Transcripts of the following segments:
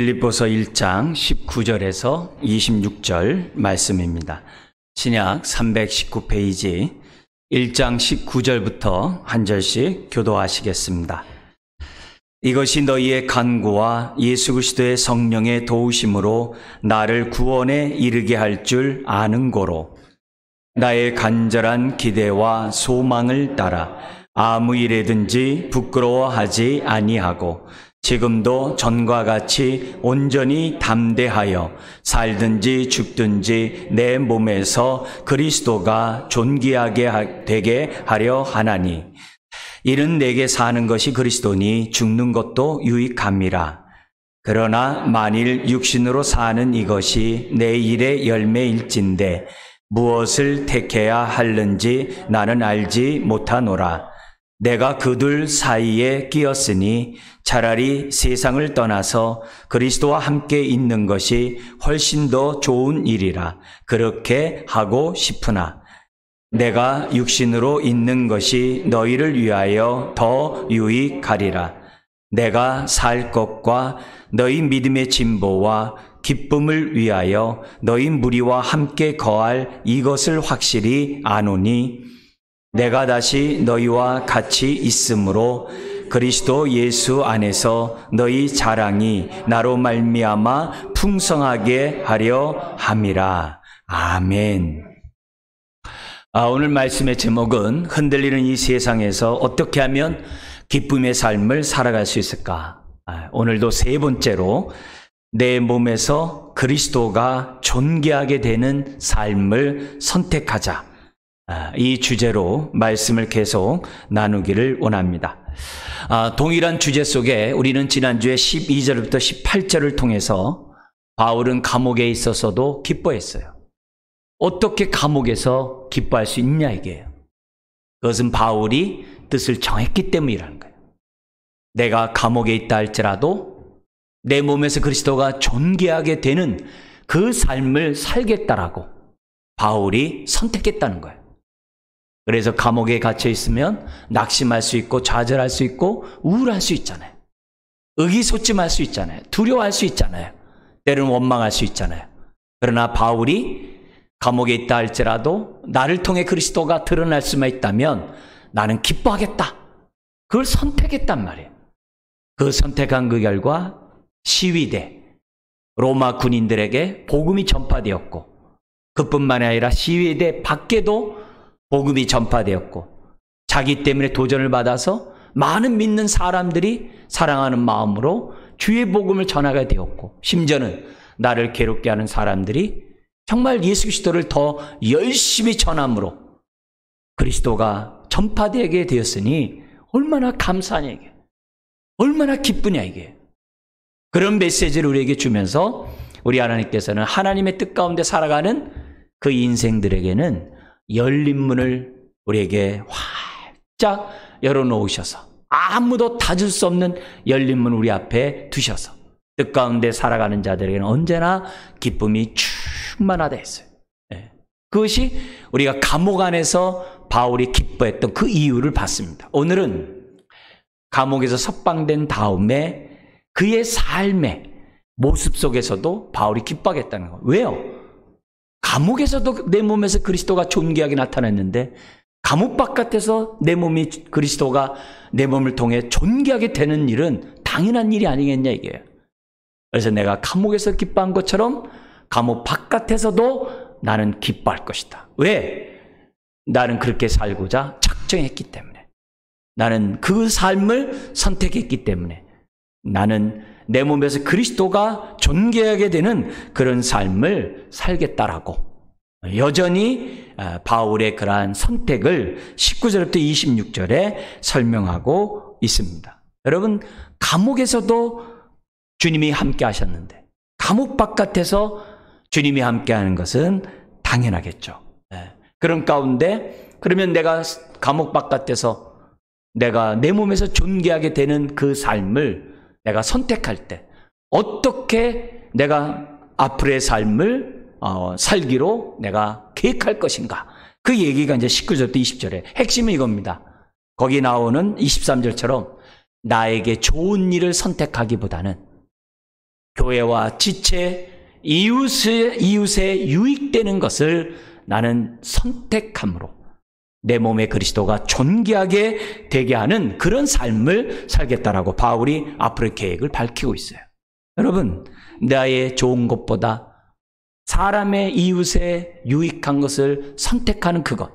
빌립보서 1장 19절에서 26절 말씀입니다. 신약 319페이지 1장 19절부터 한 절씩 교도하시겠습니다. 이것이 너희의 간구와 예수 그리스도의 성령의 도우심으로 나를 구원에 이르게 할 줄 아는 고로 나의 간절한 기대와 소망을 따라 아무 일에든지 부끄러워하지 아니하고 지금도 전과 같이 온전히 담대하여 살든지 죽든지 내 몸에서 그리스도가 존귀하게 되게 하려 하나니 이는 내게 사는 것이 그리스도니 죽는 것도 유익함이라. 그러나 만일 육신으로 사는 이것이 내 일의 열매일진데 무엇을 택해야 할는지 나는 알지 못하노라. 내가 그 둘 사이에 끼었으니 차라리 세상을 떠나서 그리스도와 함께 있는 것이 훨씬 더 좋은 일이라 그렇게 하고 싶으나 내가 육신으로 있는 것이 너희를 위하여 더 유익하리라. 내가 살 것과 너희 믿음의 진보와 기쁨을 위하여 너희 무리와 함께 거할 이것을 확실히 아노니 내가 다시 너희와 같이 있으므로 그리스도 예수 안에서 너희 자랑이 나로 말미암아 풍성하게 하려 함이라. 아멘. 오늘 말씀의 제목은 흔들리는 이 세상에서 어떻게 하면 기쁨의 삶을 살아갈 수 있을까? 오늘도 세 번째로 내 몸에서 그리스도가 존귀하게 되는 삶을 선택하자. 이 주제로 말씀을 계속 나누기를 원합니다. 동일한 주제 속에 우리는 지난주에 12절부터 18절을 통해서 바울은 감옥에 있어서도 기뻐했어요. 어떻게 감옥에서 기뻐할 수 있냐 이게요. 그것은 바울이 뜻을 정했기 때문이라는 거예요. 내가 감옥에 있다 할지라도 내 몸에서 그리스도가 존귀하게 되는 그 삶을 살겠다라고 바울이 선택했다는 거예요. 그래서 감옥에 갇혀 있으면 낙심할 수 있고 좌절할 수 있고 우울할 수 있잖아요. 의기소침할 수 있잖아요. 두려워할 수 있잖아요. 때로는 원망할 수 있잖아요. 그러나 바울이 감옥에 있다 할지라도 나를 통해 그리스도가 드러날 수만 있다면 나는 기뻐하겠다. 그걸 선택했단 말이에요. 그 선택한 그 결과 시위대, 로마 군인들에게 복음이 전파되었고 그뿐만 아니라 시위대 밖에도 복음이 전파되었고 자기 때문에 도전을 받아서 많은 믿는 사람들이 사랑하는 마음으로 주의 복음을 전하게 되었고 심지어는 나를 괴롭게 하는 사람들이 정말 예수 그리스도를 더 열심히 전함으로 그리스도가 전파되게 되었으니 얼마나 감사하냐 이게. 얼마나 기쁘냐 이게. 그런 메시지를 우리에게 주면서 우리 하나님께서는 하나님의 뜻 가운데 살아가는 그 인생들에게는 열린 문을 우리에게 활짝 열어놓으셔서 아무도 닫을 수 없는 열린 문 우리 앞에 두셔서 뜻 가운데 살아가는 자들에게는 언제나 기쁨이 충만하다 했어요. 그것이 우리가 감옥 안에서 바울이 기뻐했던 그 이유를 봤습니다. 오늘은 감옥에서 석방된 다음에 그의 삶의 모습 속에서도 바울이 기뻐하겠다는 거예요. 왜요? 감옥에서도 내 몸에서 그리스도가 존귀하게 나타났는데 감옥 바깥에서 내 몸이 그리스도가 내 몸을 통해 존귀하게 되는 일은 당연한 일이 아니겠냐 이게요. 그래서 내가 감옥에서 기뻐한 것처럼 감옥 바깥에서도 나는 기뻐할 것이다. 왜? 나는 그렇게 살고자 작정했기 때문에. 나는 그 삶을 선택했기 때문에. 나는 내 몸에서 그리스도가 존귀하게 되는 그런 삶을 살겠다라고 여전히 바울의 그러한 선택을 19절부터 26절에 설명하고 있습니다. 여러분, 감옥에서도 주님이 함께 하셨는데 감옥 바깥에서 주님이 함께 하는 것은 당연하겠죠. 그런 가운데 그러면 내가 감옥 바깥에서 내가 내 몸에서 존귀하게 되는 그 삶을 내가 선택할 때 어떻게 내가 앞으로의 삶을 살기로 내가 계획할 것인가. 그 얘기가 이제 19절부터 20절에 핵심은 이겁니다. 거기 나오는 23절처럼 나에게 좋은 일을 선택하기보다는 교회와 지체, 이웃에 유익되는 것을 나는 선택함으로 내 몸에 그리스도가 존귀하게 되게 하는 그런 삶을 살겠다라고 바울이 앞으로의 계획을 밝히고 있어요. 여러분, 나의 좋은 것보다 사람의 이웃에 유익한 것을 선택하는 그것.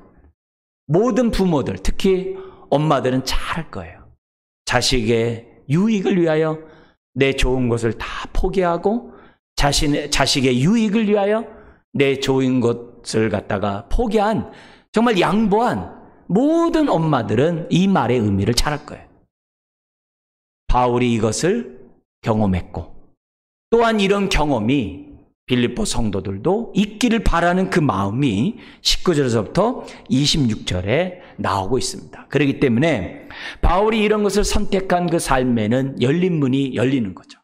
모든 부모들, 특히 엄마들은 잘할 거예요. 자식의 유익을 위하여 내 좋은 것을 다 포기하고 자식의 유익을 위하여 내 좋은 것을 갖다가 포기한, 정말 양보한 모든 엄마들은 이 말의 의미를 잘 알 거예요. 바울이 이것을 경험했고, 또한 이런 경험이 빌립보 성도들도 있기를 바라는 그 마음이 19절에서부터 26절에 나오고 있습니다. 그렇기 때문에 바울이 이런 것을 선택한 그 삶에는 열린 문이 열리는 거죠.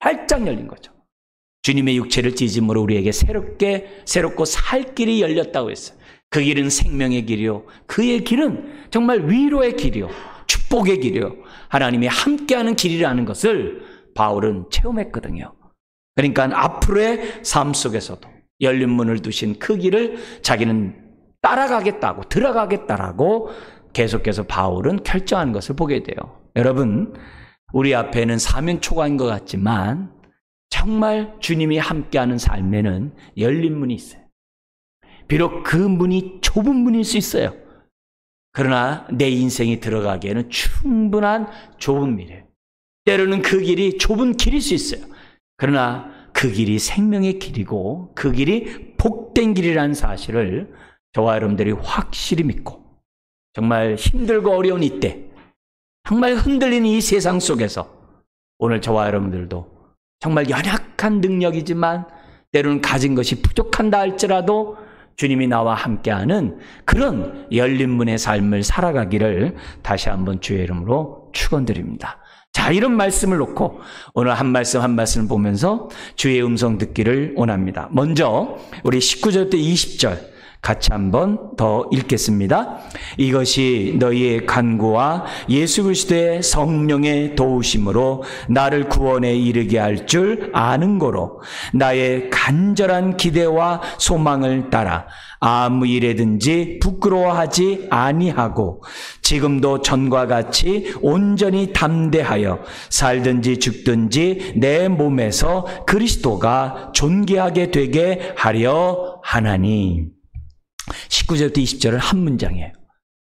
활짝 열린 거죠. 주님의 육체를 찢음으로 우리에게 새롭고 살 길이 열렸다고 했어요. 그 길은 생명의 길이요, 그의 길은 정말 위로의 길이요, 축복의 길이요, 하나님이 함께하는 길이라는 것을 바울은 체험했거든요. 그러니까 앞으로의 삶 속에서도 열린 문을 두신 그 길을 자기는 따라가겠다고, 들어가겠다라고 계속해서 바울은 결정하는 것을 보게 돼요. 여러분, 우리 앞에는 사명 초과인 것 같지만 정말 주님이 함께하는 삶에는 열린 문이 있어요. 비록 그 문이 좁은 문일 수 있어요. 그러나 내 인생이 들어가기에는 충분한 좁은 길이에요. 때로는 그 길이 좁은 길일 수 있어요. 그러나 그 길이 생명의 길이고 그 길이 복된 길이라는 사실을 저와 여러분들이 확실히 믿고, 정말 힘들고 어려운 이때, 정말 흔들리는 이 세상 속에서 오늘 저와 여러분들도 정말 연약한 능력이지만 때로는 가진 것이 부족한다 할지라도 주님이 나와 함께하는 그런 열린 문의 삶을 살아가기를 다시 한번 주의 이름으로 축원드립니다. 자, 이런 말씀을 놓고 오늘 한 말씀을 보면서 주의 음성 듣기를 원합니다. 먼저 우리 19절부터 20절 같이 한번 더 읽겠습니다. 이것이 너희의 간구와 예수 그리스도의 성령의 도우심으로 나를 구원에 이르게 할 줄 아는 거로 나의 간절한 기대와 소망을 따라 아무 일에든지 부끄러워하지 아니하고 지금도 전과 같이 온전히 담대하여 살든지 죽든지 내 몸에서 그리스도가 존귀하게 되게 하려 하나니. 19절부터 20절은 한 문장이에요.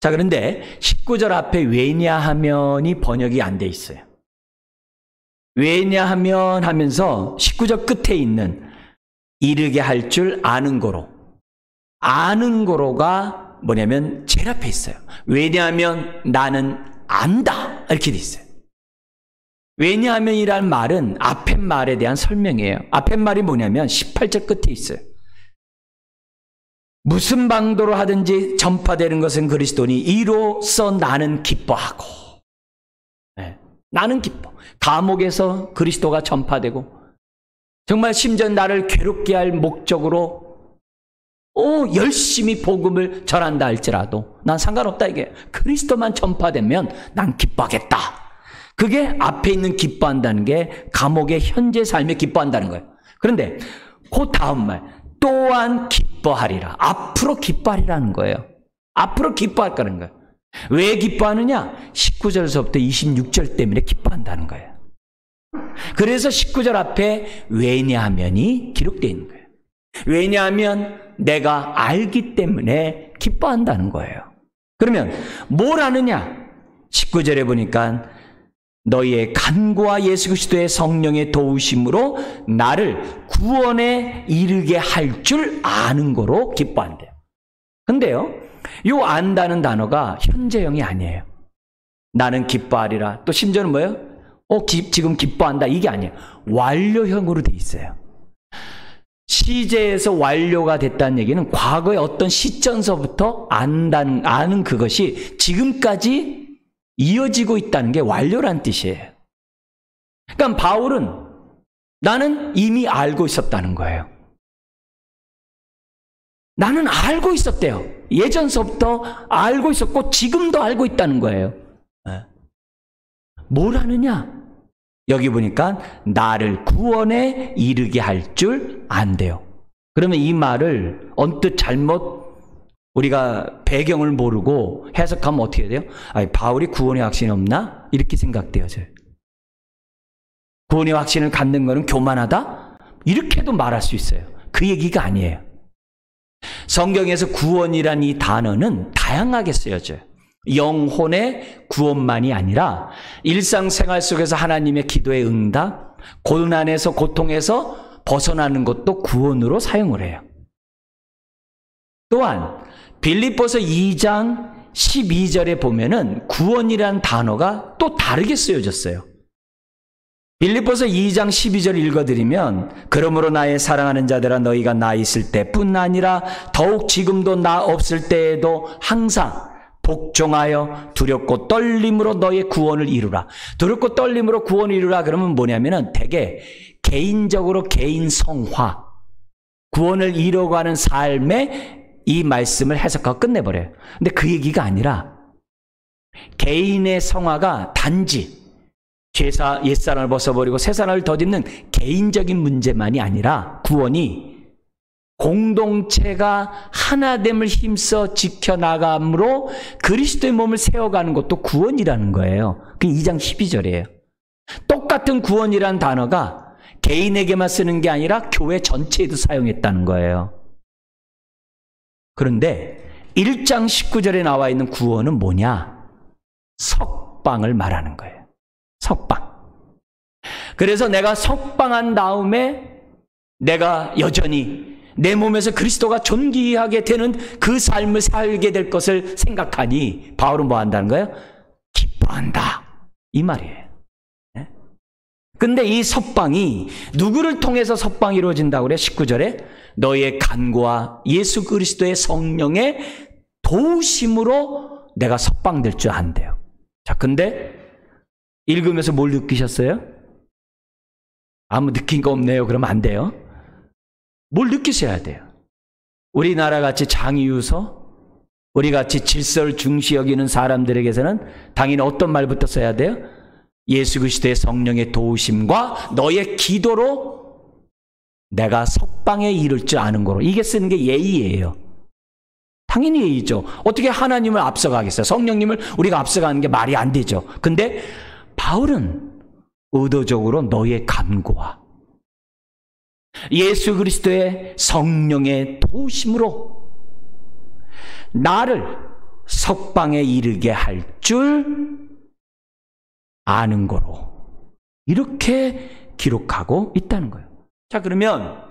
자, 그런데 19절 앞에 왜냐하면이 번역이 안 돼 있어요. 왜냐하면 하면서 19절 끝에 있는 이르게 할 줄 아는 거로, 아는 거로가 뭐냐면 제일 앞에 있어요. 왜냐하면 나는 안다, 이렇게 돼 있어요. 왜냐하면이라는 말은 앞에 말에 대한 설명이에요. 앞에 말이 뭐냐면 18절 끝에 있어요. 무슨 방도로 하든지 전파되는 것은 그리스도니 이로써 나는 기뻐하고. 네, 나는 기뻐. 감옥에서 그리스도가 전파되고 정말 심지어 나를 괴롭게 할 목적으로 열심히 복음을 전한다 할지라도 난 상관없다 이게. 그리스도만 전파되면 난 기뻐하겠다. 그게 앞에 있는 기뻐한다는 게 감옥의 현재 삶에 기뻐한다는 거예요. 그런데 그 다음 말 또한 기뻐하리라. 앞으로 기뻐하리라는 거예요. 앞으로 기뻐할 거라는 거예요. 왜 기뻐하느냐? 19절에서부터 26절 때문에 기뻐한다는 거예요. 그래서 19절 앞에 왜냐하면이 기록되어 있는 거예요. 왜냐하면 내가 알기 때문에 기뻐한다는 거예요. 그러면 뭘 아느냐? 19절에 보니까 너희의 간구와 예수 그리스도의 성령의 도우심으로 나를 구원에 이르게 할 줄 아는 거로 기뻐한대요. 근데요, 요 안다는 단어가 현재형이 아니에요. 나는 기뻐하리라. 또 심지어는 뭐예요? 지금 기뻐한다. 이게 아니에요. 완료형으로 돼 있어요. 시제에서 완료가 됐다는 얘기는 과거의 어떤 시점서부터 아는 그것이 지금까지 이어지고 있다는 게 완료란 뜻이에요. 그러니까 바울은 나는 이미 알고 있었다는 거예요. 나는 알고 있었대요. 예전서부터 알고 있었고 지금도 알고 있다는 거예요. 뭘 하느냐? 여기 보니까 나를 구원에 이르게 할 줄 안대요. 그러면 이 말을 언뜻 잘못 우리가 배경을 모르고 해석하면 어떻게 돼요? 아니, 바울이 구원의 확신이 없나? 이렇게 생각되어져요. 구원의 확신을 갖는 것은 교만하다? 이렇게도 말할 수 있어요. 그 얘기가 아니에요. 성경에서 구원이란 이 단어는 다양하게 쓰여져요. 영혼의 구원만이 아니라 일상생활 속에서 하나님의 기도의 응답, 고난에서 고통에서 벗어나는 것도 구원으로 사용을 해요. 또한 빌립보서 2장 12절에 보면은 구원이란 단어가 또 다르게 쓰여졌어요. 빌립보서 2장 12절 읽어드리면 그러므로 나의 사랑하는 자들아 너희가 나 있을 때뿐 아니라 더욱 지금도 나 없을 때에도 항상 복종하여 두렵고 떨림으로 너의 구원을 이루라. 두렵고 떨림으로 구원을 이루라 그러면 뭐냐면은 되게 개인적으로 개인 성화, 구원을 이루어가는 삶에 이 말씀을 해석하고 끝내버려요. 근데 그 얘기가 아니라 개인의 성화가 단지 옛사람을 벗어버리고 새사람을 덧입는 개인적인 문제만이 아니라 구원이 공동체가 하나됨을 힘써 지켜나감으로 그리스도의 몸을 세워가는 것도 구원이라는 거예요. 그게 2장 12절이에요. 똑같은 구원이라는 단어가 개인에게만 쓰는 게 아니라 교회 전체에도 사용했다는 거예요. 그런데 1장 19절에 나와 있는 구원은 뭐냐? 석방을 말하는 거예요. 석방. 그래서 내가 석방한 다음에 내가 여전히 내 몸에서 그리스도가 존귀하게 되는 그 삶을 살게 될 것을 생각하니 바울은 뭐 한다는 거예요? 기뻐한다. 이 말이에요. 근데 이 석방이 누구를 통해서 석방이 이루어진다고 그래요? 19절에 너의 간구와 예수 그리스도의 성령의 도우심으로 내가 석방될 줄 안대요. 자, 근데 읽으면서 뭘 느끼셨어요? 아무 느낀 거 없네요. 그러면 안 돼요. 뭘 느끼셔야 돼요. 우리나라 같이 장이유서, 우리 같이 질서를 중시 여기는 사람들에게서는 당연히 어떤 말부터 써야 돼요? 예수 그리스도의 성령의 도우심과 너의 기도로 내가 석방에 이를 줄 아는 거로. 이게 쓰는 게 예의예요. 당연히 예의죠. 어떻게 하나님을 앞서가겠어요? 성령님을 우리가 앞서가는 게 말이 안 되죠. 근데 바울은 의도적으로 너의 간구와 예수 그리스도의 성령의 도우심으로 나를 석방에 이르게 할 줄 아는 거로 이렇게 기록하고 있다는 거예요. 자, 그러면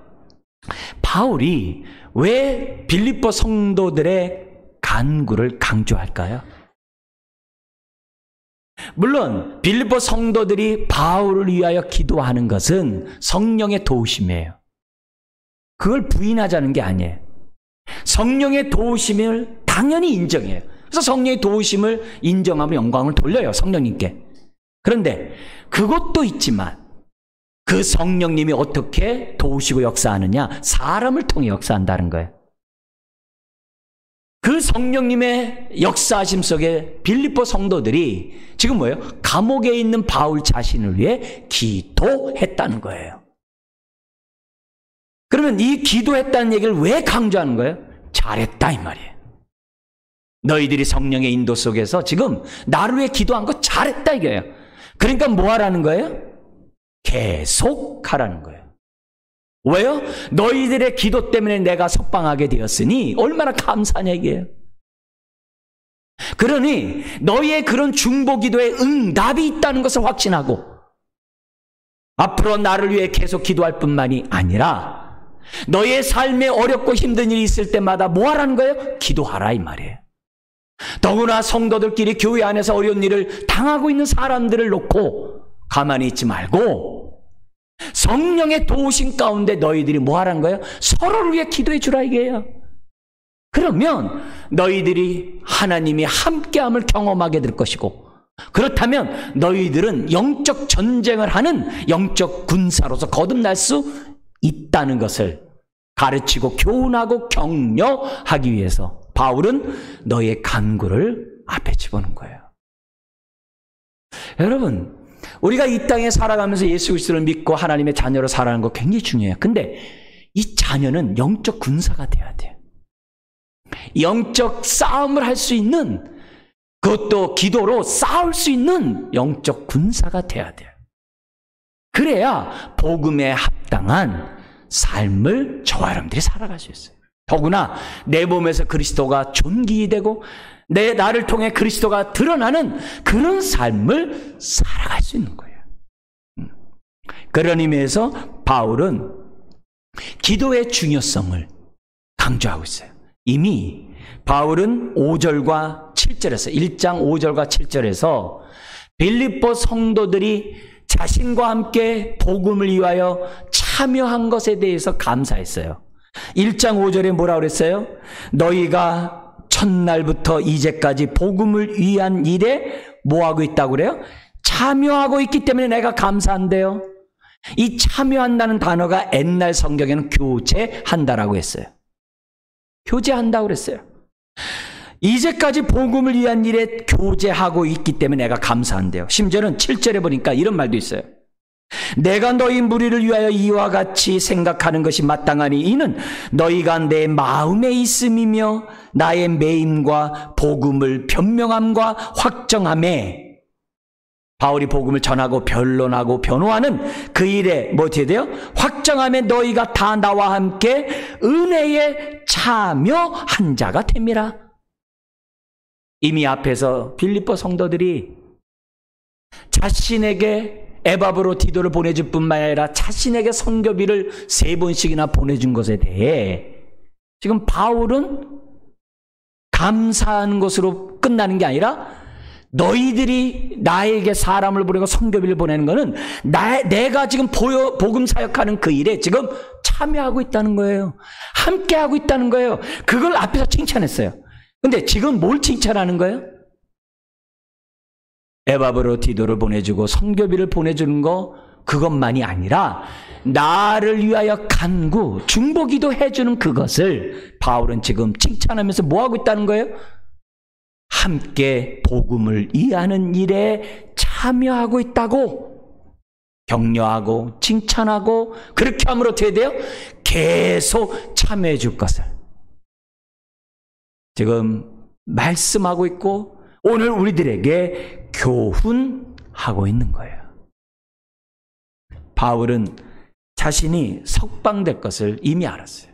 바울이 왜 빌립보 성도들의 간구를 강조할까요? 물론 빌립보 성도들이 바울을 위하여 기도하는 것은 성령의 도우심이에요. 그걸 부인하자는 게 아니에요. 성령의 도우심을 당연히 인정해요. 그래서 성령의 도우심을 인정하면 영광을 돌려요, 성령님께. 그런데 그것도 있지만 그 성령님이 어떻게 도우시고 역사하느냐? 사람을 통해 역사한다는 거예요. 그 성령님의 역사하심 속에 빌립보 성도들이 지금 뭐예요? 감옥에 있는 바울 자신을 위해 기도했다는 거예요. 그러면 이 기도했다는 얘기를 왜 강조하는 거예요? 잘했다 이 말이에요. 너희들이 성령의 인도 속에서 지금 나를 위해 기도한 거 잘했다 이거예요. 그러니까 뭐 하라는 거예요? 계속 하라는 거예요. 왜요? 너희들의 기도 때문에 내가 석방하게 되었으니 얼마나 감사한 얘기예요. 그러니 너희의 그런 중보 기도에 응답이 있다는 것을 확신하고 앞으로 나를 위해 계속 기도할 뿐만이 아니라 너희의 삶에 어렵고 힘든 일이 있을 때마다 뭐 하라는 거예요? 기도하라 이 말이에요. 더구나 성도들끼리 교회 안에서 어려운 일을 당하고 있는 사람들을 놓고 가만히 있지 말고 성령의 도우심 가운데 너희들이 뭐 하라는 거예요? 서로를 위해 기도해 주라 이게요. 그러면 너희들이 하나님이 함께함을 경험하게 될 것이고 그렇다면 너희들은 영적 전쟁을 하는 영적 군사로서 거듭날 수 있다는 것을 가르치고 교훈하고 격려하기 위해서 바울은 너의 간구를 앞에 집어넣은 거예요. 여러분, 우리가 이 땅에 살아가면서 예수 그리스도를 믿고 하나님의 자녀로 살아가는 거 굉장히 중요해요. 근데 이 자녀는 영적 군사가 돼야 돼요. 영적 싸움을 할 수 있는, 그것도 기도로 싸울 수 있는 영적 군사가 돼야 돼요. 그래야 복음에 합당한 삶을 저와 여러분들이 살아갈 수 있어요. 더구나 내 몸에서 그리스도가 존귀되고 나를 통해 그리스도가 드러나는 그런 삶을 살아갈 수 있는 거예요. 그런 의미에서 바울은 기도의 중요성을 강조하고 있어요. 이미 바울은 5절과 7절에서 1장 5절과 7절에서 빌립보 성도들이 자신과 함께 복음을 위하여 참여한 것에 대해서 감사했어요. 1장 5절에 뭐라고 그랬어요? 너희가 첫날부터 이제까지 복음을 위한 일에 뭐하고 있다고 그래요? 참여하고 있기 때문에 내가 감사한대요. 이 참여한다는 단어가 옛날 성경에는 교제한다라고 했어요. 교제한다고 그랬어요. 이제까지 복음을 위한 일에 교제하고 있기 때문에 내가 감사한대요. 심지어는 7절에 보니까 이런 말도 있어요. 내가 너희 무리를 위하여 이와 같이 생각하는 것이 마땅하니 이는 너희가 내 마음에 있음이며 나의 매임과 복음을 변명함과 확정함에, 바울이 복음을 전하고 변론하고 변호하는 그 일에 뭐 어떻게 돼요? 확정함에 너희가 다 나와 함께 은혜에 참여한 자가 됨이라. 이미 앞에서 빌립보 성도들이 자신에게 에바브로디도를 보내줄 뿐만 아니라 자신에게 선교비를 3번씩이나 보내준 것에 대해 지금 바울은 감사하는 것으로 끝나는 게 아니라 너희들이 나에게 사람을 보내고 선교비를 보내는 것은 내가 지금 복음 사역하는 그 일에 지금 참여하고 있다는 거예요. 함께하고 있다는 거예요. 그걸 앞에서 칭찬했어요. 근데 지금 뭘 칭찬하는 거예요? 에바브로디도를 보내주고 선교비를 보내주는 거, 그것만이 아니라 나를 위하여 간구, 중보기도 해주는 그것을 바울은 지금 칭찬하면서 뭐하고 있다는 거예요? 함께 복음을 이해하는 일에 참여하고 있다고 격려하고 칭찬하고, 그렇게 하면 어떻게 돼요? 계속 참여해 줄 것을 지금 말씀하고 있고 오늘 우리들에게 교훈하고 있는 거예요. 바울은 자신이 석방될 것을 이미 알았어요.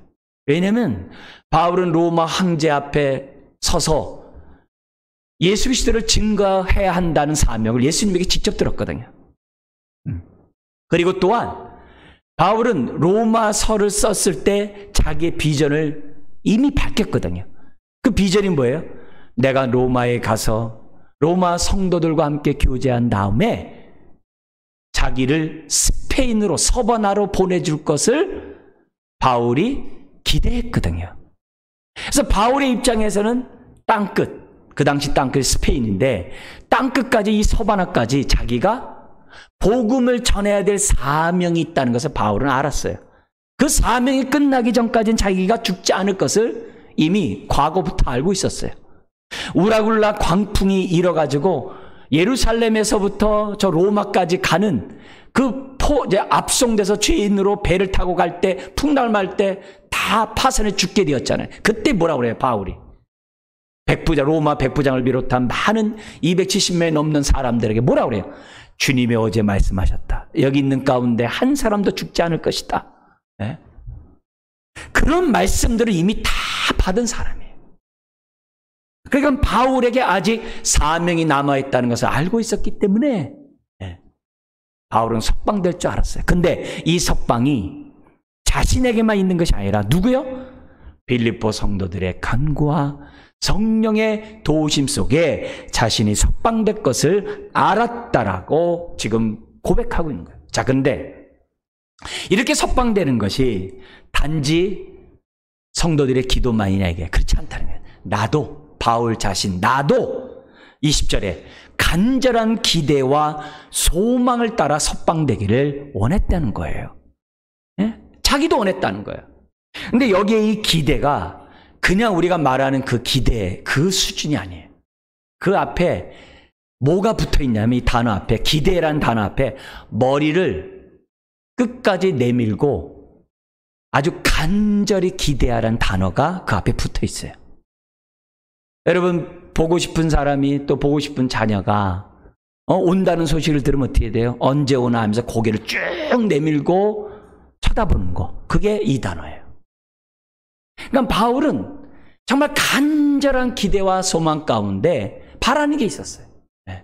왜냐하면 바울은 로마 황제 앞에 서서 예수 그리스도를 증거해야 한다는 사명을 예수님에게 직접 들었거든요. 그리고 또한 바울은 로마서를 썼을 때 자기의 비전을 이미 밝혔거든요. 그 비전이 뭐예요? 내가 로마에 가서 로마 성도들과 함께 교제한 다음에 자기를 스페인으로, 서바나로 보내줄 것을 바울이 기대했거든요. 그래서 바울의 입장에서는 땅끝, 그 당시 땅끝이 스페인인데 땅끝까지, 이 서바나까지 자기가 복음을 전해야 될 사명이 있다는 것을 바울은 알았어요. 그 사명이 끝나기 전까지는 자기가 죽지 않을 것을 이미 과거부터 알고 있었어요. 우라굴라 광풍이 일어가지고 예루살렘에서부터 저 로마까지 가는 그 압송돼서 죄인으로 배를 타고 갈 때, 풍랑을 때 다 파선에 죽게 되었잖아요. 그때 뭐라고 그래요, 바울이? 로마 백부장을 비롯한 많은 270명이 넘는 사람들에게 뭐라고 그래요? 주님이 어제 말씀하셨다. 여기 있는 가운데 한 사람도 죽지 않을 것이다. 네? 그런 말씀들을 이미 다 받은 사람이에요. 그러니까 바울에게 아직 사명이 남아있다는 것을 알고 있었기 때문에 바울은 석방될 줄 알았어요. 근데 이 석방이 자신에게만 있는 것이 아니라 누구요? 빌립보 성도들의 간구와 성령의 도우심 속에 자신이 석방될 것을 알았다라고 지금 고백하고 있는 거예요. 자, 근데 이렇게 석방되는 것이 단지 성도들의 기도만이냐, 이게 그렇지 않다는 거예요. 나도, 바울 자신, 나도 20절에 간절한 기대와 소망을 따라 석방되기를 원했다는 거예요. 예? 자기도 원했다는 거예요. 근데 여기에 이 기대가 그냥 우리가 말하는 그 기대, 그 수준이 아니에요. 그 앞에 뭐가 붙어 있냐면 이 단어 앞에, 기대란 단어 앞에 머리를 끝까지 내밀고 아주 간절히 기대하라는 단어가 그 앞에 붙어 있어요. 여러분, 보고 싶은 사람이 또 보고 싶은 자녀가 온다는 소식을 들으면 어떻게 돼요? 언제 오나 하면서 고개를 쭉 내밀고 쳐다보는 거. 그게 이 단어예요. 그러니까 바울은 정말 간절한 기대와 소망 가운데 바라는 게 있었어요. 네.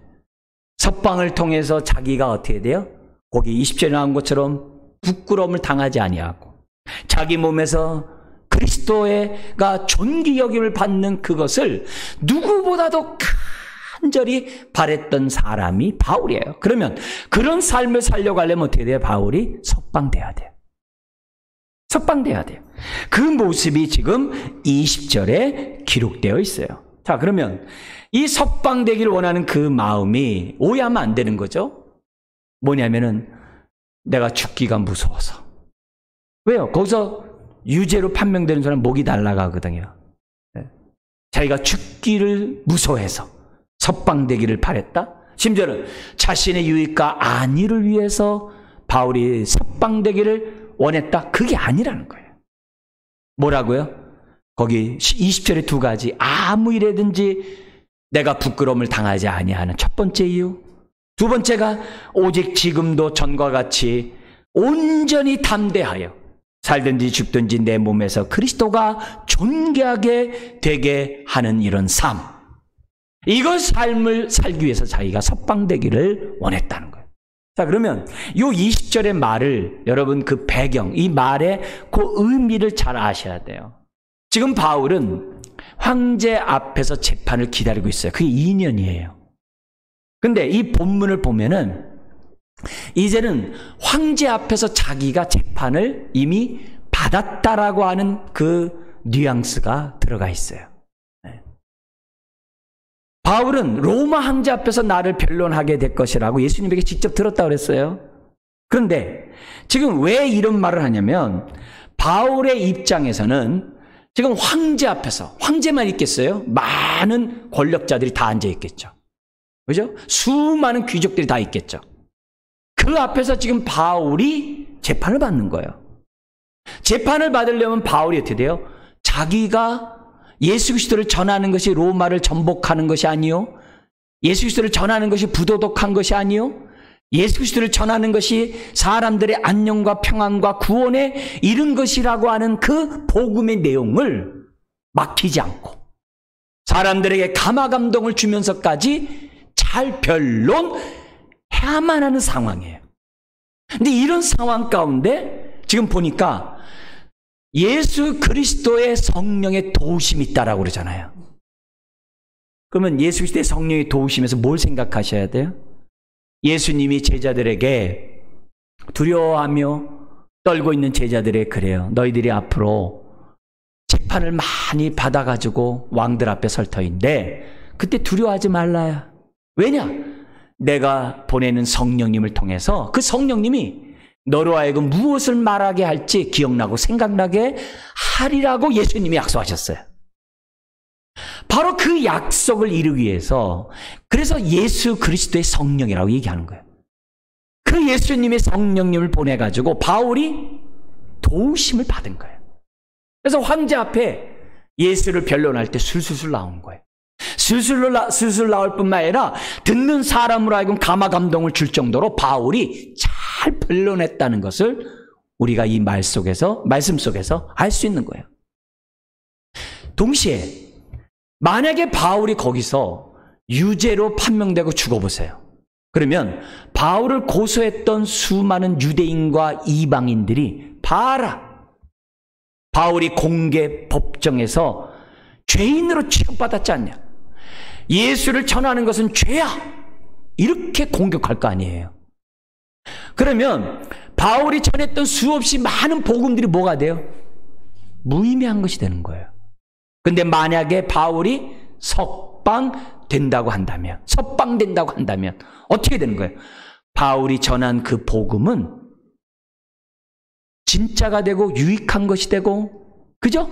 석방을 통해서 자기가 어떻게 돼요? 거기 20절에 나온 것처럼 부끄러움을 당하지 아니하고 자기 몸에서 그리스도가 존귀 여김을 받는 그것을 누구보다도 간절히 바랬던 사람이 바울이에요. 그러면 그런 삶을 살려가려면 어떻게 돼요? 바울이 석방돼야 돼요. 석방돼야 돼요. 그 모습이 지금 20절에 기록되어 있어요. 자, 그러면 이 석방되기를 원하는 그 마음이 오해하면 안 되는 거죠. 뭐냐면은 내가 죽기가 무서워서. 왜요? 거기서 유죄로 판명되는 사람 목이 날아가거든요. 자기가 죽기를 무서워해서 석방되기를 바랬다. 심지어는 자신의 유익과 안위를 위해서 바울이 석방되기를 원했다. 그게 아니라는 거예요. 뭐라고요? 거기 20절에 두 가지. 아무 일에든지 내가 부끄러움을 당하지 아니하는 첫 번째 이유. 두 번째가 오직 지금도 전과 같이 온전히 담대하여 살든지 죽든지 내 몸에서 그리스도가 존귀하게 되게 하는 이런 삶. 이걸 삶을 살기 위해서 자기가 석방되기를 원했다는 거예요. 자, 그러면 이 20절의 말을 여러분 그 배경, 이 말의 그 의미를 잘 아셔야 돼요. 지금 바울은 황제 앞에서 재판을 기다리고 있어요. 그게 2년이에요. 근데 이 본문을 보면은 이제는 황제 앞에서 자기가 재판을 이미 받았다라고 하는 그 뉘앙스가 들어가 있어요. 바울은 로마 황제 앞에서 나를 변론하게 될 것이라고 예수님에게 직접 들었다고 그랬어요. 그런데 지금 왜 이런 말을 하냐면 바울의 입장에서는 지금 황제 앞에서, 황제만 있겠어요? 많은 권력자들이 다 앉아 있겠죠. 그죠? 수많은 귀족들이 다 있겠죠. 그 앞에서 지금 바울이 재판을 받는 거예요. 재판을 받으려면 바울이 어떻게 돼요? 자기가 예수 그리스도를 전하는 것이 로마를 전복하는 것이 아니요, 예수 그리스도를 전하는 것이 부도덕한 것이 아니요, 예수 그리스도를 전하는 것이 사람들의 안녕과 평안과 구원에 이른 것이라고 하는 그 복음의 내용을 막히지 않고 사람들에게 감화감동을 주면서까지 잘 변론해야만 하는 상황이에요. 근데 이런 상황 가운데 지금 보니까 예수 그리스도의 성령의 도우심이 있다라고 그러잖아요. 그러면 예수 그리스도의 성령의 도우심에서 뭘 생각하셔야 돼요? 예수님이 제자들에게 두려워하며 떨고 있는 제자들에게 그래요. 너희들이 앞으로 재판을 많이 받아가지고 왕들 앞에 설 터인데 그때 두려워하지 말라야. 왜냐? 내가 보내는 성령님을 통해서 그 성령님이 너로 하여금 무엇을 말하게 할지 기억나고 생각나게 하리라고 예수님이 약속하셨어요. 바로 그 약속을 이루기 위해서 그래서 예수 그리스도의 성령이라고 얘기하는 거예요. 그 예수님의 성령님을 보내가지고 바울이 도우심을 받은 거예요. 그래서 황제 앞에 예수를 변론할 때 술술술 나온 거예요. 술술 나올 뿐만 아니라 듣는 사람으로 하여금 감화감동을 줄 정도로 바울이 잘 변론했다는 것을 우리가 이 말씀 속에서 알 수 있는 거예요. 동시에 만약에 바울이 거기서 유죄로 판명되고 죽어보세요. 그러면 바울을 고소했던 수많은 유대인과 이방인들이 봐라, 바울이 공개 법정에서 죄인으로 취급받았지 않냐, 예수를 전하는 것은 죄야, 이렇게 공격할 거 아니에요. 그러면 바울이 전했던 수없이 많은 복음들이 뭐가 돼요? 무의미한 것이 되는 거예요. 근데 만약에 바울이 석방된다고 한다면 어떻게 되는 거예요? 바울이 전한 그 복음은 진짜가 되고 유익한 것이 되고, 그죠?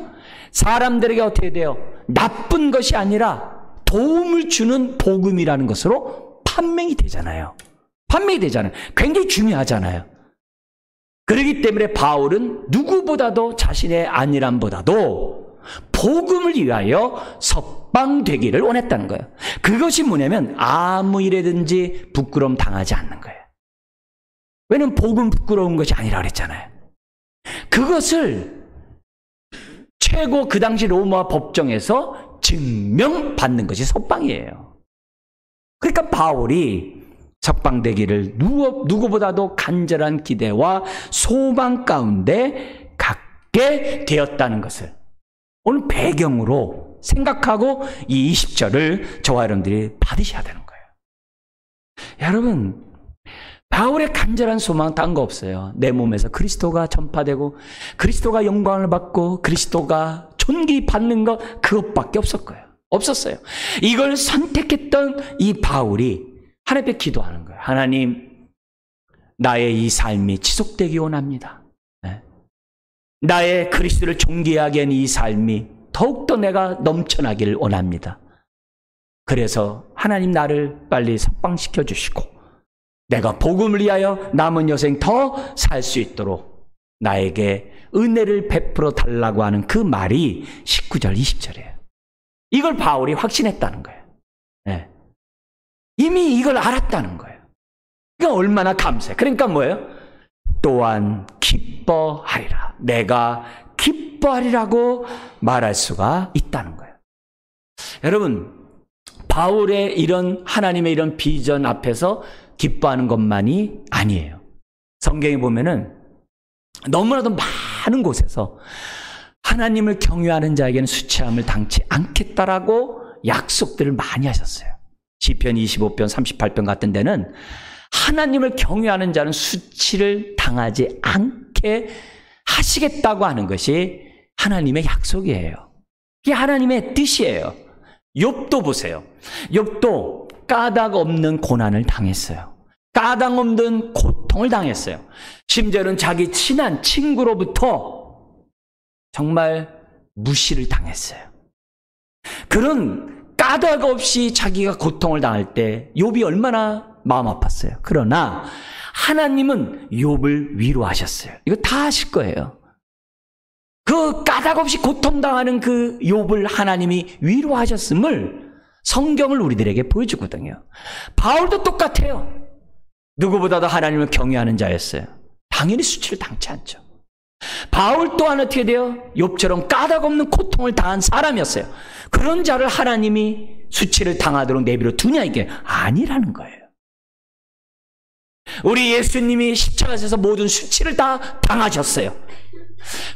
사람들에게 어떻게 돼요? 나쁜 것이 아니라 도움을 주는 복음이라는 것으로 판명이 되잖아요. 판명이 되잖아요. 굉장히 중요하잖아요. 그렇기 때문에 바울은 누구보다도 자신의 안일함보다도 복음을 위하여 석방되기를 원했다는 거예요. 그것이 뭐냐면 아무 일에든지 부끄러움 당하지 않는 거예요. 왜냐면 복음 부끄러운 것이 아니라 그랬잖아요. 그것을 최고 그 당시 로마 법정에서 증명받는 것이 석방이에요. 그러니까 바울이 석방되기를 누구보다도 간절한 기대와 소망 가운데 갖게 되었다는 것을 오늘 배경으로 생각하고 이 20절을 저와 여러분들이 받으셔야 되는 거예요. 여러분, 바울의 간절한 소망 딴 거 없어요. 내 몸에서 그리스도가 전파되고 그리스도가 영광을 받고 그리스도가 존귀받는 것, 그것밖에 없었어요. 이걸 선택했던 이 바울이 하나님 앞에 기도하는 거예요. 하나님, 나의 이 삶이 지속되기 원합니다. 나의 그리스도를 존귀하게 하는 이 삶이 더욱더 내가 넘쳐나기를 원합니다. 그래서 하나님 나를 빨리 석방시켜 주시고 내가 복음을 위하여 남은 여생 더 살 수 있도록 나에게 은혜를 베풀어 달라고 하는 그 말이 19절, 20절이에요. 이걸 바울이 확신했다는 거예요. 네. 이미 이걸 알았다는 거예요. 그러니까 얼마나 감사해. 그러니까 뭐예요? 또한 기뻐하리라. 내가 기뻐하리라고 말할 수가 있다는 거예요. 여러분, 바울의 이런 하나님의 이런 비전 앞에서 기뻐하는 것만이 아니에요. 성경에 보면은 너무나도 많은 곳에서 하나님을 경외하는 자에게는 수치함을 당치 않겠다라고 약속들을 많이 하셨어요. 시편 25편, 38편 같은 데는 하나님을 경외하는 자는 수치를 당하지 않게 하시겠다고 하는 것이 하나님의 약속이에요. 이게 하나님의 뜻이에요. 욥도 보세요. 욥도 까닭 없는 고난을 당했어요. 까닭 없는 고통을 당했어요. 심지어는 자기 친한 친구로부터 정말 무시를 당했어요. 그런 까닭 없이 자기가 고통을 당할 때 욥이 얼마나 마음 아팠어요. 그러나 하나님은 욥을 위로하셨어요. 이거 다 아실 거예요. 그 까닭 없이 고통당하는 그 욥을 하나님이 위로하셨음을 성경을 우리들에게 보여주거든요. 바울도 똑같아요. 누구보다도 하나님을 경외하는 자였어요. 당연히 수치를 당치 않죠. 바울 또한 어떻게 돼요? 욥처럼 까닭 없는 고통을 당한 사람이었어요. 그런 자를 하나님이 수치를 당하도록 내버려 두냐, 이게 아니라는 거예요. 우리 예수님이 십자가에서 모든 수치를 다 당하셨어요.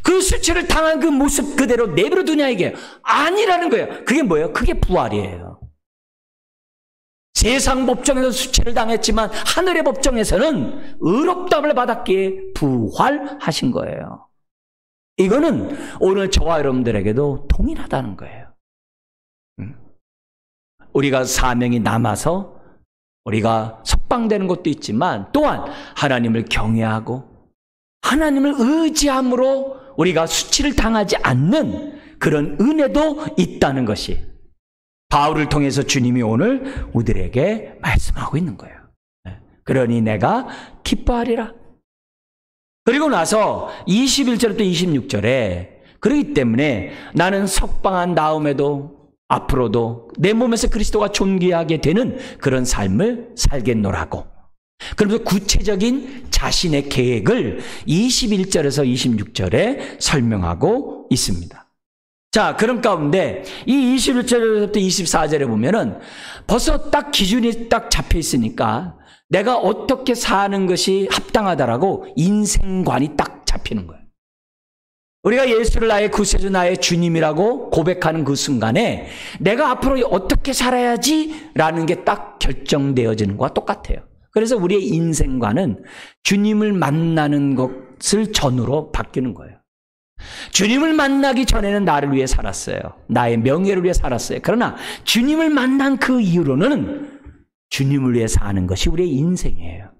그 수치를 당한 그 모습 그대로 내버려 두냐, 이게 아니라는 거예요. 그게 뭐예요? 그게 부활이에요. 세상 법정에서 수치를 당했지만 하늘의 법정에서는 의롭다함을 받았기에 부활하신 거예요. 이거는 오늘 저와 여러분들에게도 동일하다는 거예요. 우리가 사명이 남아서 우리가 석방되는 것도 있지만 또한 하나님을 경외하고 하나님을 의지함으로 우리가 수치를 당하지 않는 그런 은혜도 있다는 것이 바울을 통해서 주님이 오늘 우리들에게 말씀하고 있는 거예요. 그러니 내가 기뻐하리라. 그리고 나서 21절부터 26절에 그렇기 때문에 나는 석방한 다음에도 앞으로도 내 몸에서 그리스도가 존귀하게 되는 그런 삶을 살겠노라고. 그러면서 구체적인 자신의 계획을 21절에서 26절에 설명하고 있습니다. 자, 그런 가운데 이 21절부터 24절에 보면은 벌써 딱 기준이 딱 잡혀 있으니까 내가 어떻게 사는 것이 합당하다라고 인생관이 딱 잡히는 거예요. 우리가 예수를 나의 구세주, 나의 주님이라고 고백하는 그 순간에 내가 앞으로 어떻게 살아야지라는 게 딱 결정되어지는 것과 똑같아요. 그래서 우리의 인생관은 주님을 만나는 것을 전후로 바뀌는 거예요. 주님을 만나기 전에는 나를 위해 살았어요. 나의 명예를 위해 살았어요. 그러나 주님을 만난 그 이후로는 주님을 위해 사는 것이 우리의 인생이에요.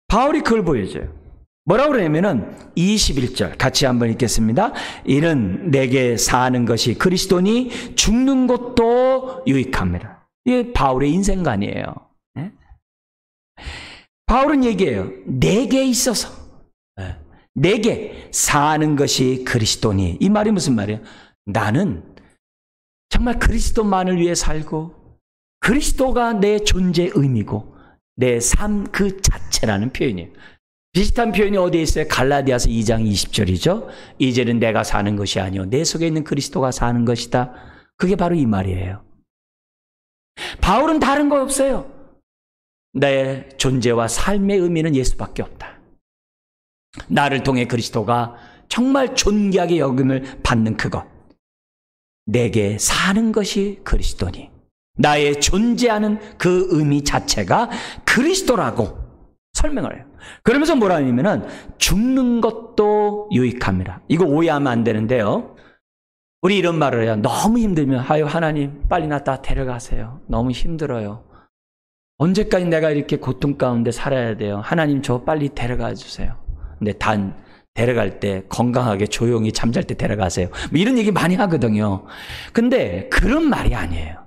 바울이 그걸 보여줘요. 뭐라고 그러냐면은 21절 같이 한번 읽겠습니다. 이는 내게 사는 것이 그리스도니 죽는 것도 유익합니다. 이게 바울의 인생관이에요. 네? 바울은 얘기해요. 내게 있어서 내게 사는 것이 그리스도니. 이 말이 무슨 말이에요? 나는 정말 그리스도만을 위해 살고 그리스도가 내 존재의 의미고 내 삶 그 자체라는 표현이에요. 비슷한 표현이 어디에 있어요? 갈라디아서 2장 20절이죠. 이제는 내가 사는 것이 아니요 내 속에 있는 그리스도가 사는 것이다. 그게 바로 이 말이에요. 바울은 다른 거 없어요. 내 존재와 삶의 의미는 예수밖에 없다. 나를 통해 그리스도가 정말 존귀하게 여김을 받는 그것. 내게 사는 것이 그리스도니. 나의 존재하는 그 의미 자체가 그리스도라고 설명을 해요. 그러면서 뭐라 하냐면은 죽는 것도 유익합니다. 이거 오해하면 안 되는데요. 우리 이런 말을 해요. 너무 힘들면 아유 하나님 빨리 나 다 데려가세요. 너무 힘들어요. 언제까지 내가 이렇게 고통 가운데 살아야 돼요. 하나님 저 빨리 데려가 주세요. 근데 단 데려갈 때 건강하게 조용히 잠잘 때 데려가세요. 뭐 이런 얘기 많이 하거든요. 근데 그런 말이 아니에요.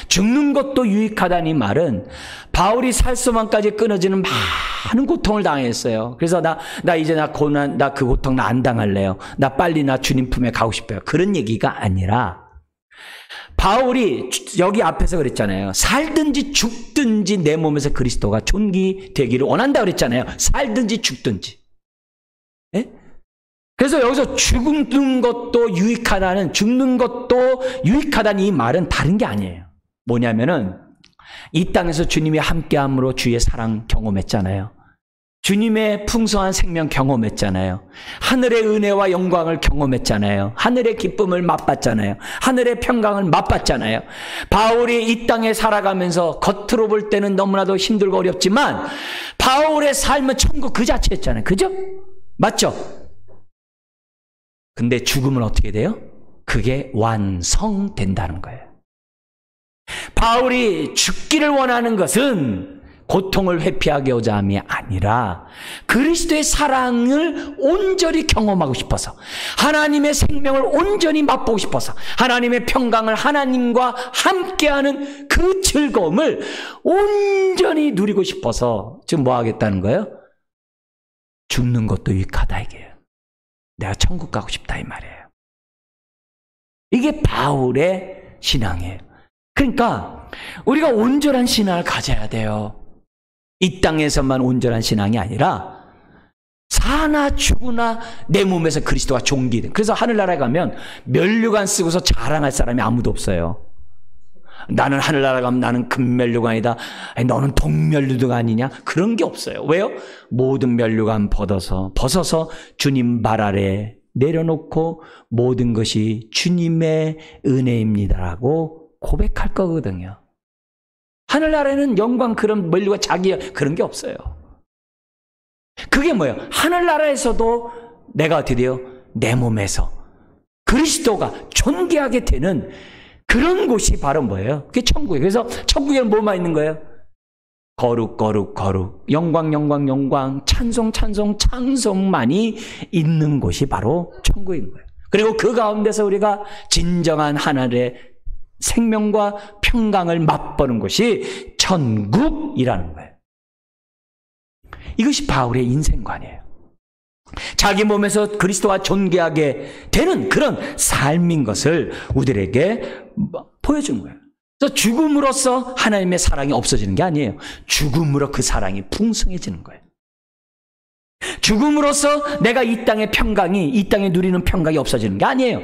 죽는 것도 유익하다는 이 말은 바울이 살소망까지 끊어지는 많은 고통을 당했어요. 그래서 나 이제 나 그 고통 나 안 당할래요. 나 빨리 나 주님 품에 가고 싶어요. 그런 얘기가 아니라 바울이 여기 앞에서 그랬잖아요. 살든지 죽든지 내 몸에서 그리스도가 존귀되기를 원한다 그랬잖아요. 살든지 죽든지. 네? 그래서 여기서 죽는 것도 유익하다는 죽는 것도 유익하다는 이 말은 다른 게 아니에요. 뭐냐면은 이 땅에서 주님이 함께함으로 주의 사랑 경험했잖아요. 주님의 풍성한 생명 경험했잖아요. 하늘의 은혜와 영광을 경험했잖아요. 하늘의 기쁨을 맛봤잖아요. 하늘의 평강을 맛봤잖아요. 바울이 이 땅에 살아가면서 겉으로 볼 때는 너무나도 힘들고 어렵지만 바울의 삶은 천국 그 자체였잖아요. 그죠? 맞죠? 근데 죽음은 어떻게 돼요? 그게 완성된다는 거예요. 바울이 죽기를 원하는 것은 고통을 회피하고자 함이 아니라 그리스도의 사랑을 온전히 경험하고 싶어서 하나님의 생명을 온전히 맛보고 싶어서 하나님의 평강을 하나님과 함께하는 그 즐거움을 온전히 누리고 싶어서 지금 뭐 하겠다는 거예요? 죽는 것도 유익하다 이게요. 내가 천국 가고 싶다 이 말이에요. 이게 바울의 신앙이에요. 그러니까 우리가 온전한 신앙을 가져야 돼요. 이 땅에서만 온전한 신앙이 아니라 사나 죽으나 내 몸에서 그리스도가 존귀된. 그래서 하늘나라에 가면 면류관 쓰고서 자랑할 사람이 아무도 없어요. 나는 하늘나라 가면 나는 금면류관이다. 아니, 너는 동면류관이냐? 그런 게 없어요. 왜요? 모든 면류관 벗어서 주님 발 아래 내려놓고 모든 것이 주님의 은혜입니다라고 고백할 거거든요. 하늘나라에는 영광 그런 면류관 자기 그런 게 없어요. 그게 뭐예요? 하늘나라에서도 내가 어떻게 돼요? 내 몸에서 그리스도가 존귀하게 되는 그런 곳이 바로 뭐예요? 그게 천국이에요. 그래서 천국에는 뭐만 있는 거예요? 거룩, 거룩, 거룩, 영광, 영광, 영광, 찬송, 찬송, 찬송만이 있는 곳이 바로 천국인 거예요. 그리고 그 가운데서 우리가 진정한 하늘의 생명과 평강을 맛보는 곳이 천국이라는 거예요. 이것이 바울의 인생관이에요. 자기 몸에서 그리스도와 존귀하게 되는 그런 삶인 것을 우리에게 보여준 거예요. 그래서 죽음으로써 하나님의 사랑이 없어지는 게 아니에요. 죽음으로 그 사랑이 풍성해지는 거예요. 죽음으로써 내가 이 땅의 평강이, 이 땅에 누리는 평강이 없어지는 게 아니에요.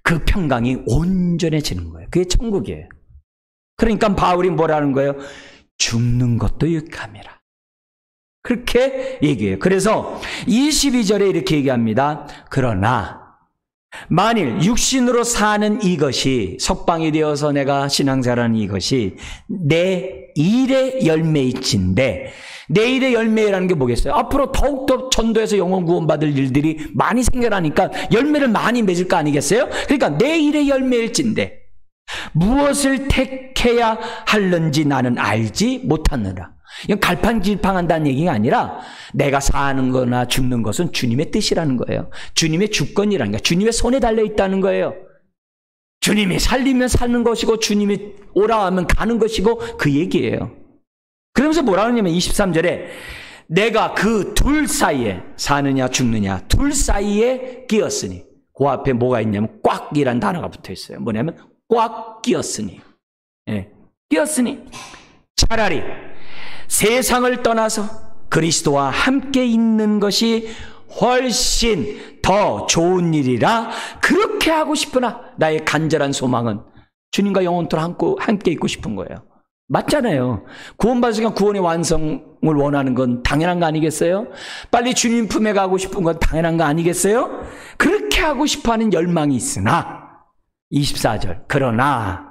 그 평강이 온전해지는 거예요. 그게 천국이에요. 그러니까 바울이 뭐라는 거예요? 죽는 것도 유익함이라. 그렇게 얘기해요. 그래서 22절에 이렇게 얘기합니다. 그러나 만일 육신으로 사는 이것이 석방이 되어서 내가 신앙생활하는 이것이 내 일의 열매일진데, 내 일의 열매라는 게 뭐겠어요? 앞으로 더욱더 전도해서 영혼 구원받을 일들이 많이 생겨나니까 열매를 많이 맺을 거 아니겠어요? 그러니까 내 일의 열매일진데 무엇을 택해야 할는지 나는 알지 못하느라. 이건 갈팡질팡한다는 얘기가 아니라 내가 사는 거나 죽는 것은 주님의 뜻이라는 거예요. 주님의 주권이라는 거예요. 주님의 손에 달려 있다는 거예요. 주님이 살리면 사는 것이고 주님이 오라 하면 가는 것이고 그 얘기예요. 그러면서 뭐라 하냐면 23절에 내가 그 둘 사이에 사느냐 죽느냐 둘 사이에 끼었으니 그 앞에 뭐가 있냐면 꽉이란 단어가 붙어 있어요. 뭐냐면 꽉 끼었으니 끼었으니 차라리 세상을 떠나서 그리스도와 함께 있는 것이 훨씬 더 좋은 일이라 그렇게 하고 싶으나 나의 간절한 소망은 주님과 영원토록 함께 있고 싶은 거예요. 맞잖아요. 구원받으니까 구원의 완성을 원하는 건 당연한 거 아니겠어요? 빨리 주님 품에 가고 싶은 건 당연한 거 아니겠어요? 그렇게 하고 싶어하는 열망이 있으나 24절 그러나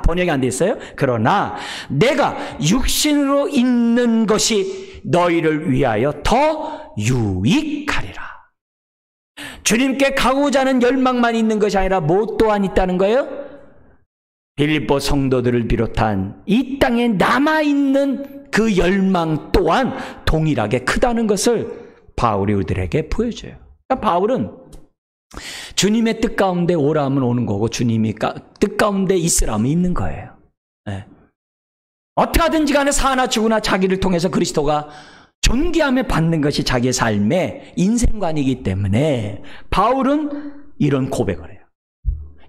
번역이 안 돼 있어요? 그러나 내가 육신으로 있는 것이 너희를 위하여 더 유익하리라. 주님께 가고자 하는 열망만 있는 것이 아니라 뭐 또한 있다는 거예요? 빌립보 성도들을 비롯한 이 땅에 남아있는 그 열망 또한 동일하게 크다는 것을 바울이 우리들에게 보여줘요. 그러니까 바울은 주님의 뜻 가운데 오라 하면 오는 거고 주님이 뜻 가운데 있으라 하면 있는 거예요. 어떻게 하든지 간에 사나 죽으나 자기를 통해서 그리스도가 존귀함을 받는 것이 자기의 삶의 인생관이기 때문에 바울은 이런 고백을 해요.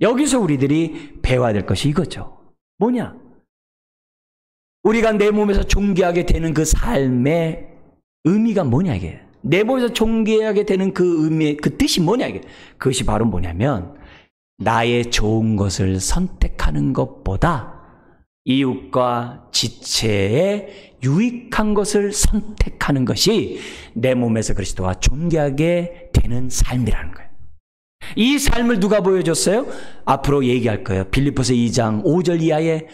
여기서 우리들이 배워야 될 것이 이거죠. 뭐냐? 우리가 내 몸에서 존귀하게 되는 그 삶의 의미가 뭐냐 이게. 내 몸에서 존귀하게 되는 그 의미, 그 뜻이 뭐냐 이게. 그것이 바로 뭐냐면 나의 좋은 것을 선택하는 것보다 이웃과 지체에 유익한 것을 선택하는 것이 내 몸에서 그리스도와 존귀하게 되는 삶이라는 거예요. 이 삶을 누가 보여줬어요? 앞으로 얘기할 거예요. 빌립보서 2장 5절 이하에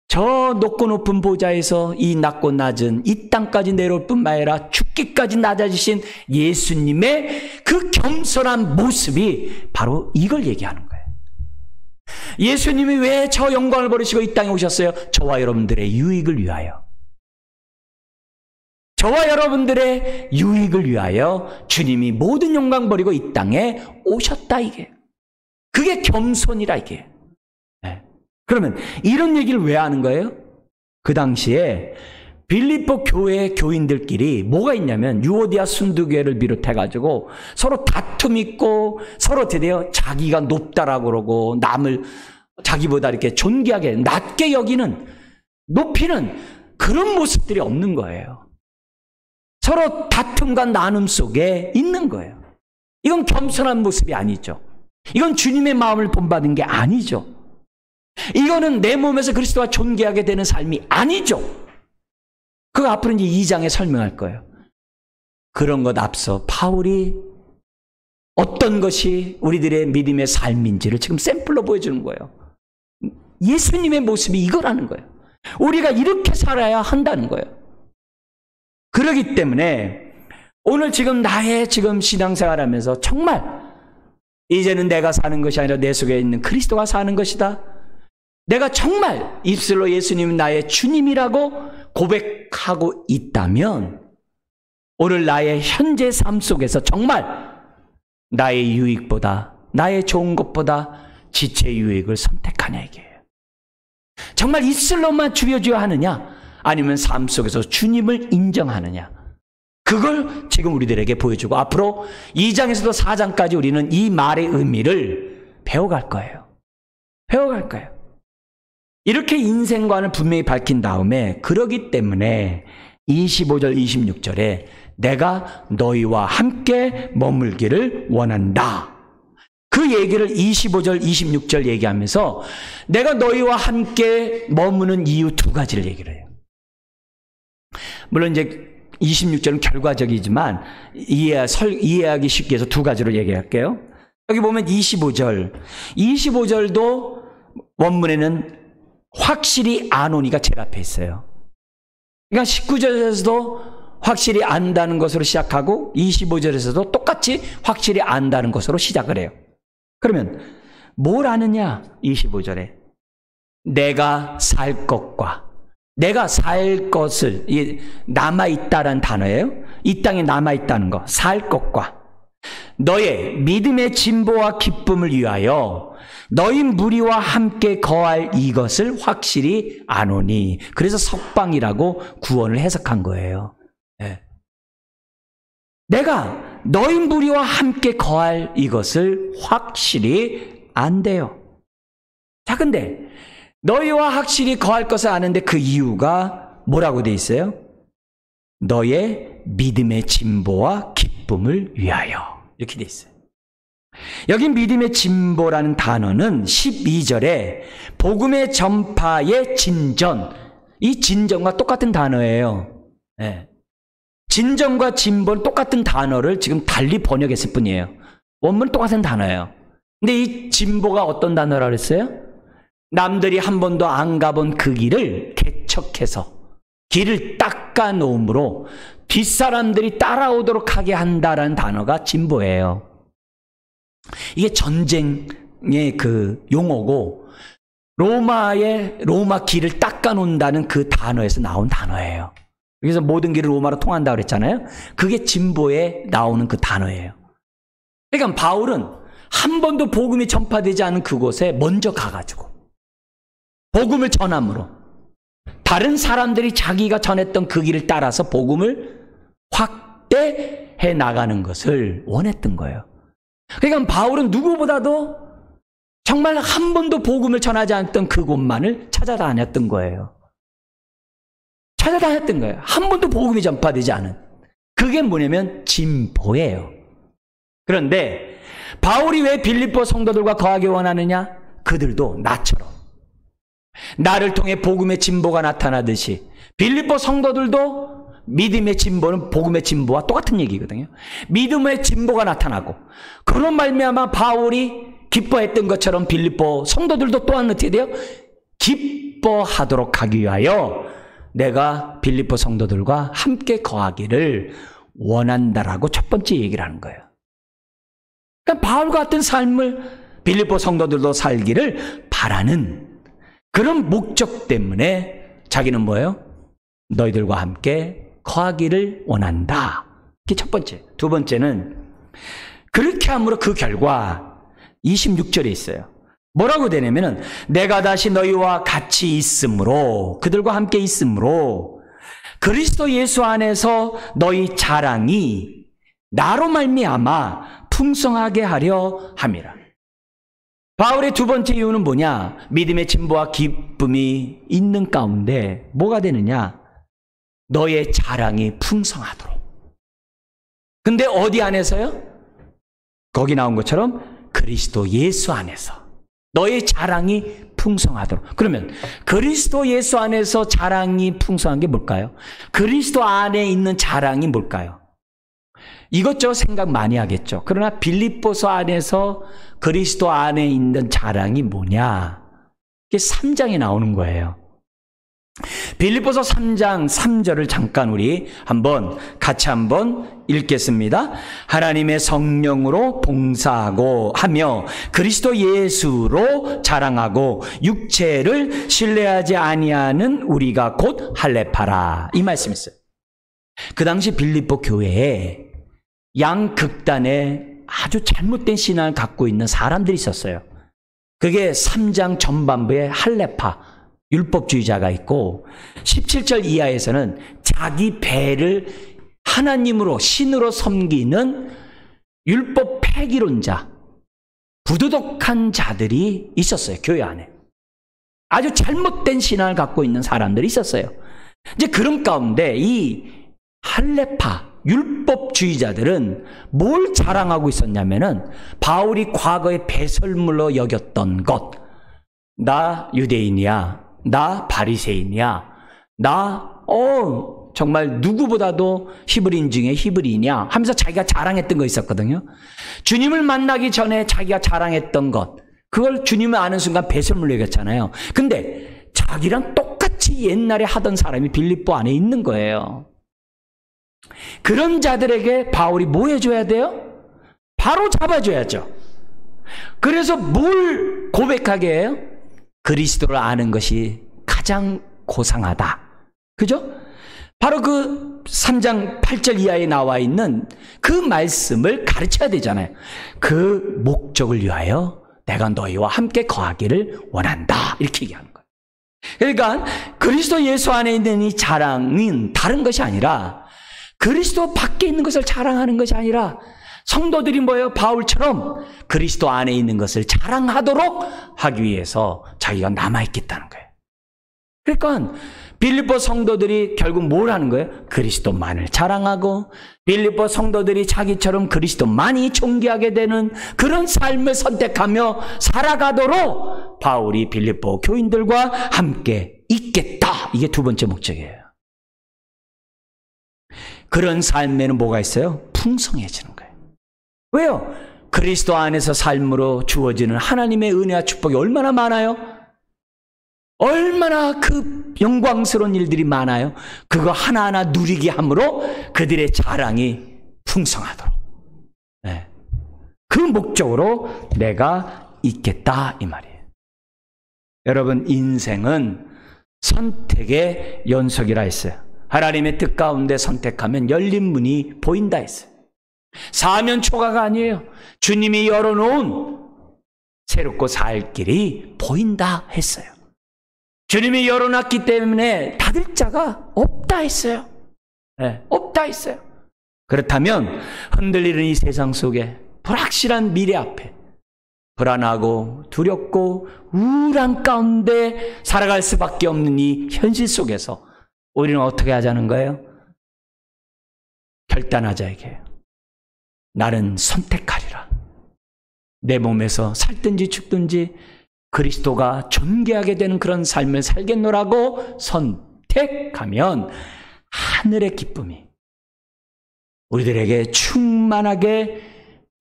저 높고 높은 보좌에서 이 낮고 낮은 이 땅까지 내려올 뿐만 아니라 죽기까지 낮아지신 예수님의 그 겸손한 모습이 바로 이걸 얘기하는 거예요. 예수님이 왜 저 영광을 버리시고 이 땅에 오셨어요? 저와 여러분들의 유익을 위하여. 저와 여러분들의 유익을 위하여 주님이 모든 영광 버리고 이 땅에 오셨다 이게. 그게 겸손이라 이게. 그러면 이런 얘기를 왜 하는 거예요? 그 당시에 빌립보 교회 교인들끼리 뭐가 있냐면 유오디아 순두교회를 비롯해가지고 서로 다툼 있고 서로 드디어 자기가 높다라고 그러고 남을 자기보다 이렇게 존귀하게 낮게 여기는 높이는 그런 모습들이 없는 거예요. 서로 다툼과 나눔 속에 있는 거예요. 이건 겸손한 모습이 아니죠. 이건 주님의 마음을 본받은 게 아니죠. 이거는 내 몸에서 그리스도와 존귀하게 되는 삶이 아니죠. 그거 앞으로 이제 2장에 설명할 거예요. 그런 것 앞서 바울이 어떤 것이 우리들의 믿음의 삶인지를 지금 샘플로 보여주는 거예요. 예수님의 모습이 이거라는 거예요. 우리가 이렇게 살아야 한다는 거예요. 그렇기 때문에 오늘 지금 나의 지금 신앙생활 하면서 정말 이제는 내가 사는 것이 아니라 내 속에 있는 그리스도가 사는 것이다. 내가 정말 입술로 예수님은 나의 주님이라고 고백하고 있다면 오늘 나의 현재 삶 속에서 정말 나의 유익보다 나의 좋은 것보다 지체의 유익을 선택하냐 이게요. 정말 입술로만 주여 하느냐 아니면 삶 속에서 주님을 인정하느냐 그걸 지금 우리들에게 보여주고 앞으로 2장에서도 4장까지 우리는 이 말의 의미를 배워갈 거예요. 배워갈 거예요. 이렇게 인생관을 분명히 밝힌 다음에 그러기 때문에 25절 26절에 내가 너희와 함께 머물기를 원한다. 그 얘기를 25절 26절 얘기하면서 내가 너희와 함께 머무는 이유 두 가지를 얘기를 해요. 물론 이제 26절은 결과적이지만 이해하기 쉽게 해서 두 가지로 얘기할게요. 여기 보면 25절도 원문에는 확실히 아노니가 제일 앞에 있어요. 그러니까 19절에서도 확실히 안다는 것으로 시작하고 25절에서도 똑같이 확실히 안다는 것으로 시작을 해요. 그러면 뭘 아느냐? 25절에 내가 살 것과 내가 살 것을 남아있다라는 단어예요. 이 땅에 남아있다는 거 살 것과 너의 믿음의 진보와 기쁨을 위하여 너희 무리와 함께 거할 이것을 확실히 아노니. 그래서 석방이라고 구원을 해석한 거예요. 네. 내가 너희 무리와 함께 거할 이것을 확실히 안대요. 자, 근데 너희와 확실히 거할 것을 아는데 그 이유가 뭐라고 돼 있어요? 너의 믿음의 진보와 기쁨을 위하여. 이렇게 돼 있어요. 여기 믿음의 진보라는 단어는 12절에 복음의 전파의 진전, 이 진전과 똑같은 단어예요. 네. 진전과 진보는 똑같은 단어를 지금 달리 번역했을 뿐이에요. 원문은 똑같은 단어예요. 근데 이 진보가 어떤 단어라고 그랬어요? 남들이 한 번도 안 가본 그 길을 개척해서 길을 닦아 놓음으로 뒷사람들이 따라오도록 하게 한다라는 단어가 진보예요. 이게 전쟁의 그 용어고 로마 길을 닦아 놓는다는 그 단어에서 나온 단어예요. 그래서 모든 길을 로마로 통한다고 그랬잖아요. 그게 진보에 나오는 그 단어예요. 그러니까 바울은 한 번도 복음이 전파되지 않은 그곳에 먼저 가가지고 복음을 전함으로 다른 사람들이 자기가 전했던 그 길을 따라서 복음을 확대해 나가는 것을 원했던 거예요. 그러니까 바울은 누구보다도 정말 한 번도 복음을 전하지 않았던 그곳만을 찾아다녔던 거예요. 찾아다녔던 거예요. 한 번도 복음이 전파되지 않은. 그게 뭐냐면 진보예요. 그런데 바울이 왜 빌립보 성도들과 거하기 원하느냐? 그들도 나처럼 나를 통해 복음의 진보가 나타나듯이 빌립보 성도들도 믿음의 진보는 복음의 진보와 똑같은 얘기거든요. 믿음의 진보가 나타나고 그런 말미암아 바울이 기뻐했던 것처럼 빌립보 성도들도 또한 어떻게 돼요? 기뻐하도록 하기 위하여 내가 빌립보 성도들과 함께 거하기를 원한다라고 첫 번째 얘기를 하는 거예요. 그러니까 바울과 같은 삶을 빌립보 성도들도 살기를 바라는 그런 목적 때문에 자기는 뭐예요? 너희들과 함께 거하기를 원한다. 그게 첫 번째. 두 번째는 그렇게 함으로 그 결과 26절에 있어요. 뭐라고 되냐면은 내가 다시 너희와 같이 있으므로 그들과 함께 있으므로 그리스도 예수 안에서 너희 자랑이 나로 말미암아 풍성하게 하려 함이라. 바울의 두 번째 이유는 뭐냐? 믿음의 진보와 기쁨이 있는 가운데 뭐가 되느냐? 너의 자랑이 풍성하도록. 근데 어디 안에서요? 거기 나온 것처럼 그리스도 예수 안에서 너의 자랑이 풍성하도록. 그러면 그리스도 예수 안에서 자랑이 풍성한 게 뭘까요? 그리스도 안에 있는 자랑이 뭘까요? 이것저것 생각 많이 하겠죠. 그러나 빌립보서 안에서 그리스도 안에 있는 자랑이 뭐냐? 이게 3장에 나오는 거예요. 빌립보서 3장 3절을 잠깐 우리 같이 한번 읽겠습니다. 하나님의 성령으로 봉사하고 하며 그리스도 예수로 자랑하고 육체를 신뢰하지 아니하는 우리가 곧 할례파라. 이 말씀이 있어요. 그 당시 빌립보 교회에 양극단의 아주 잘못된 신앙을 갖고 있는 사람들이 있었어요. 그게 3장 전반부에 할례파 율법주의자가 있고 17절 이하에서는 자기 배를 하나님으로 신으로 섬기는 율법 폐기론자, 부도덕한 자들이 있었어요. 교회 안에. 아주 잘못된 신앙을 갖고 있는 사람들이 있었어요. 이제 그런 가운데 이 할례파 율법주의자들은 뭘 자랑하고 있었냐면은 바울이 과거에 배설물로 여겼던 것. 나 유대인이야. 나 바리새인이야. 나 정말 누구보다도 히브리인 중에 히브리인이야 하면서 자기가 자랑했던 거 있었거든요. 주님을 만나기 전에 자기가 자랑했던 것, 그걸 주님을 아는 순간 배설물로 여겼잖아요. 근데 자기랑 똑같이 옛날에 하던 사람이 빌립보 안에 있는 거예요. 그런 자들에게 바울이 뭐 해줘야 돼요? 바로 잡아줘야죠. 그래서 뭘 고백하게 해요? 그리스도를 아는 것이 가장 고상하다. 그죠? 바로 그 3장 8절 이하에 나와 있는 그 말씀을 가르쳐야 되잖아요. 그 목적을 위하여 내가 너희와 함께 거하기를 원한다. 이렇게 얘기하는 거예요. 그러니까 그리스도 예수 안에 있는 이 자랑은 다른 것이 아니라 그리스도 밖에 있는 것을 자랑하는 것이 아니라 성도들이 뭐예요? 바울처럼 그리스도 안에 있는 것을 자랑하도록 하기 위해서 자기가 남아있겠다는 거예요. 그러니까 빌립보 성도들이 결국 뭘 하는 거예요? 그리스도만을 자랑하고 빌립보 성도들이 자기처럼 그리스도만이 존귀하게 되는 그런 삶을 선택하며 살아가도록 바울이 빌립보 교인들과 함께 있겠다. 이게 두 번째 목적이에요. 그런 삶에는 뭐가 있어요? 풍성해지는 거예요. 왜요? 그리스도 안에서 삶으로 주어지는 하나님의 은혜와 축복이 얼마나 많아요? 얼마나 그 영광스러운 일들이 많아요. 그거 하나하나 누리게 함으로 그들의 자랑이 풍성하도록. 네. 그 목적으로 내가 있겠다 이 말이에요. 여러분, 인생은 선택의 연속이라 했어요. 하나님의 뜻 가운데 선택하면 열린 문이 보인다 했어요. 사면 초가가 아니에요. 주님이 열어놓은 새롭고 살 길이 보인다 했어요. 주님이 열어놨기 때문에 닫을 자가 없다 했어요. 네, 없다 했어요. 그렇다면 흔들리는 이 세상 속에 불확실한 미래 앞에 불안하고 두렵고 우울한 가운데 살아갈 수밖에 없는 이 현실 속에서 우리는 어떻게 하자는 거예요? 결단하자 이게요. 나는 선택하리라. 내 몸에서 살든지 죽든지 그리스도가 존귀하게 되는 그런 삶을 살겠노라고 선택하면 하늘의 기쁨이 우리들에게 충만하게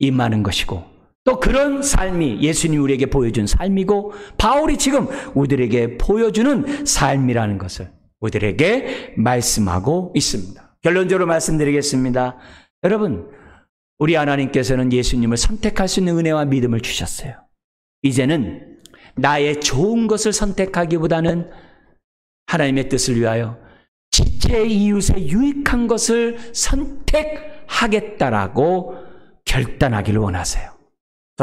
임하는 것이고, 또 그런 삶이 예수님이 우리에게 보여준 삶이고 바울이 지금 우리들에게 보여주는 삶이라는 것을 우리들에게 말씀하고 있습니다. 결론적으로 말씀드리겠습니다. 여러분, 우리 하나님께서는 예수님을 선택할 수 있는 은혜와 믿음을 주셨어요. 이제는 나의 좋은 것을 선택하기보다는 하나님의 뜻을 위하여 지체의 이웃의 유익한 것을 선택하겠다라고 결단하기를 원하세요.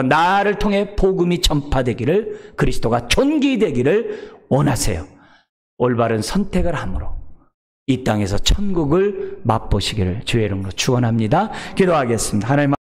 나를 통해 복음이 전파되기를, 그리스도가 존귀되기를 원하세요. 올바른 선택을 함으로 이 땅에서 천국을 맛보시기를 주의 이름으로 축원합니다. 기도하겠습니다. 하나님